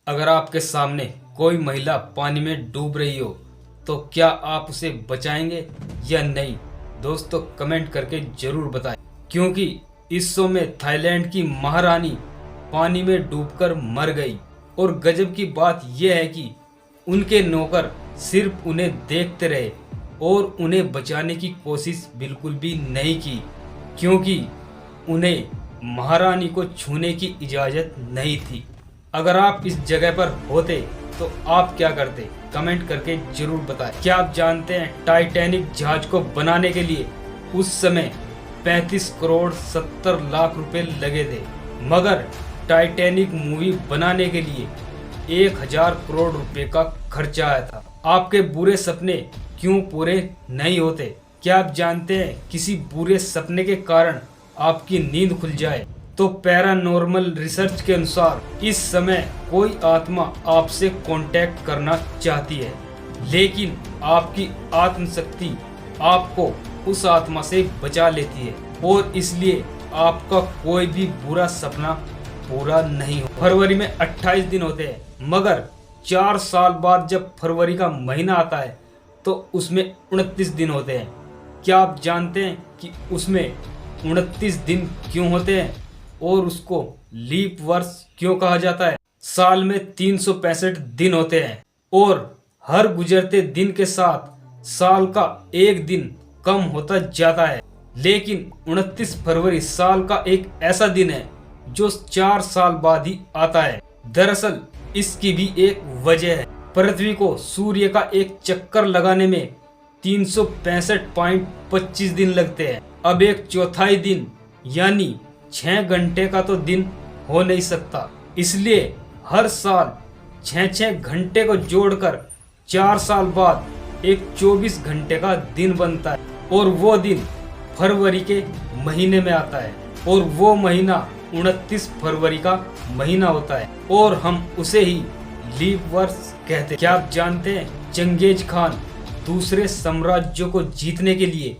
अगर आपके सामने कोई महिला पानी में डूब रही हो तो क्या आप उसे बचाएंगे या नहीं? दोस्तों कमेंट करके जरूर बताएं, क्योंकि इस शो में थाईलैंड की महारानी पानी में डूबकर मर गई और गजब की बात यह है कि उनके नौकर सिर्फ उन्हें देखते रहे और उन्हें बचाने की कोशिश बिल्कुल भी नहीं की, क्योंकि उन्हें महारानी को छूने की इजाज़त नहीं थी। अगर आप इस जगह पर होते तो आप क्या करते? कमेंट करके जरूर बताएं। क्या आप जानते हैं टाइटैनिक जहाज को बनाने के लिए उस समय 35 करोड़ 70 लाख रुपए लगे थे, मगर टाइटैनिक मूवी बनाने के लिए 1000 करोड़ रुपए का खर्चा आया था। आपके बुरे सपने क्यों पूरे नहीं होते? क्या आप जानते हैं किसी बुरे सपने के कारण आपकी नींद खुल जाए तो पैरानॉर्मल रिसर्च के अनुसार इस समय कोई आत्मा आपसे कांटेक्ट करना चाहती है, लेकिन आपकी आत्मशक्ति आपको उस आत्मा से बचा लेती है और इसलिए आपका कोई भी बुरा सपना पूरा नहीं हो। फरवरी में 28 दिन होते हैं, मगर 4 साल बाद जब फरवरी का महीना आता है तो उसमें 29 दिन होते हैं। क्या आप जानते हैं कि उसमें 29 दिन क्यों होते हैं और उसको लीप वर्ष क्यों कहा जाता है? साल में 365 दिन होते हैं और हर गुजरते दिन के साथ साल का एक दिन कम होता जाता है, लेकिन 29 फरवरी साल का एक ऐसा दिन है जो 4 साल बाद ही आता है। दरअसल इसकी भी एक वजह है। पृथ्वी को सूर्य का एक चक्कर लगाने में 365.25 दिन लगते हैं। अब एक चौथाई दिन यानी 6 घंटे का तो दिन हो नहीं सकता, इसलिए हर साल 6 घंटे को जोड़कर 4 साल बाद एक 24 घंटे का दिन बनता है और वो दिन फरवरी के महीने में आता है और वो महीना 29 फरवरी का महीना होता है और हम उसे ही लीप वर्ष कहते हैं। क्या आप जानते हैं चंगेज खान दूसरे साम्राज्यों को जीतने के लिए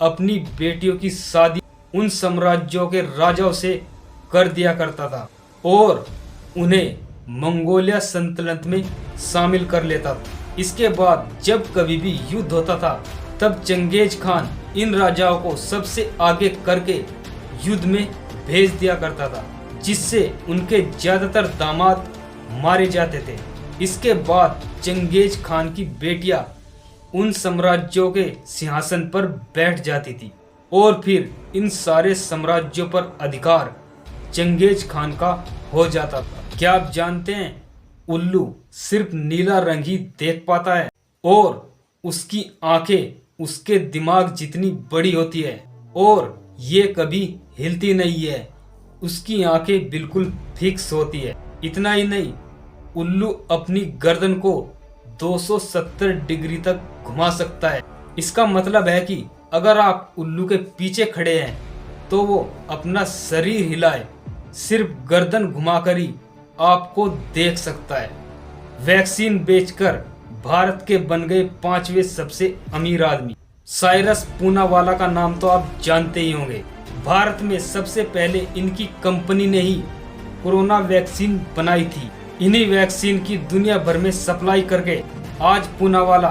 अपनी बेटियों की शादी उन साम्राज्यों के राजाओं से कर दिया करता था और उन्हें मंगोलिया सल्तनत में शामिल कर लेता था। इसके बाद जब कभी भी युद्ध होता था तब चंगेज खान इन राजाओं को सबसे आगे करके युद्ध में भेज दिया करता था, जिससे उनके ज्यादातर दामाद मारे जाते थे। इसके बाद चंगेज खान की बेटियां उन साम्राज्यों के सिंहासन पर बैठ जाती थी और फिर इन सारे साम्राज्यों पर अधिकार चंगेज खान का हो जाता था। क्या आप जानते हैं उल्लू सिर्फ नीला रंग ही देख पाता है और उसकी आंखें उसके दिमाग जितनी बड़ी होती है और ये कभी हिलती नहीं है। उसकी आंखें बिल्कुल फिक्स होती है। इतना ही नहीं, उल्लू अपनी गर्दन को 270 डिग्री तक घुमा सकता है। इसका मतलब है कि अगर आप उल्लू के पीछे खड़े हैं तो वो अपना शरीर हिलाए सिर्फ गर्दन घुमाकर ही आपको देख सकता है। वैक्सीन बेचकर भारत के बन गए 5वें सबसे अमीर आदमी साइरस पूनावाला का नाम तो आप जानते ही होंगे। भारत में सबसे पहले इनकी कंपनी ने ही कोरोना वैक्सीन बनाई थी। इन्हीं वैक्सीन की दुनिया भर में सप्लाई करके आज पूनावाला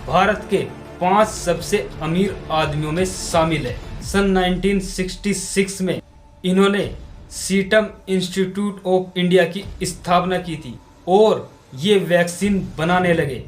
भारत के 5 सबसे अमीर आदमियों में शामिल है। सन 1966 में इन्होंने सीरम इंस्टीट्यूट ऑफ इंडिया की स्थापना की थी और ये वैक्सीन बनाने लगे।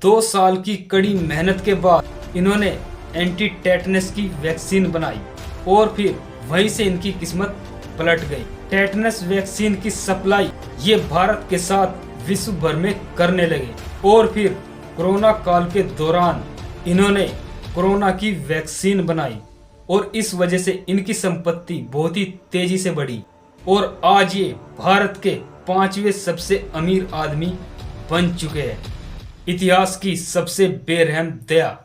2 साल की कड़ी मेहनत के बाद इन्होंने एंटी टेटनस की वैक्सीन बनाई और फिर वहीं से इनकी किस्मत पलट गई। टेटनस वैक्सीन की सप्लाई ये भारत के साथ विश्व भर में करने लगे और फिर कोरोना काल के दौरान इन्होंने कोरोना की वैक्सीन बनाई और इस वजह से इनकी संपत्ति बहुत ही तेजी से बढ़ी और आज ये भारत के 5वें सबसे अमीर आदमी बन चुके हैं। इतिहास की सबसे बेरहम दया।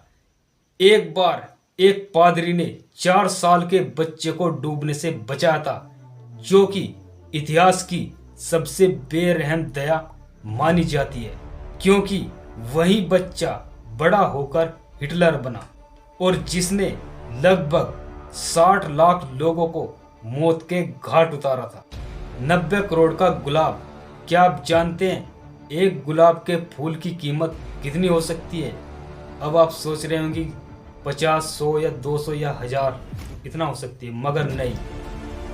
एक बार एक पादरी ने 4 साल के बच्चे को डूबने से बचाया था, जो कि इतिहास की सबसे बेरहम दया मानी जाती है, क्योंकि वही बच्चा बड़ा होकर हिटलर बना और जिसने लगभग 60 लाख लोगों को मौत के घाट उतारा था। 90 करोड़ का गुलाब क्या आप जानते हैं एक गुलाब के फूल की कीमत कितनी हो सकती है? अब आप सोच रहे होंगे 50, 100 या 200 या 1000 इतना हो सकती है, मगर नहीं।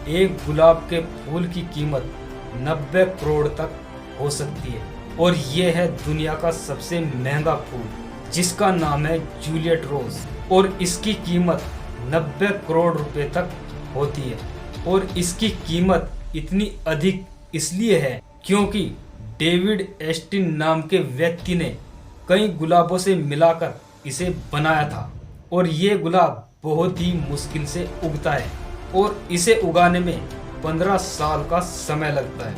एक गुलाब के फूल की कीमत 90 करोड़ तक हो सकती है। और ये है दुनिया का सबसे महंगा फूल, जिसका नाम है जूलियट रोज। और इसकी कीमत 90 करोड़ रुपए तक होती है। और इसकी कीमत इतनी अधिक इसलिए है क्योंकि डेविड एस्टिन नाम के व्यक्ति ने कई गुलाबों से मिलाकर इसे बनाया था। और ये गुलाब बहुत ही मुश्किल से उगता है और इसे उगाने में 15 साल का समय लगता है।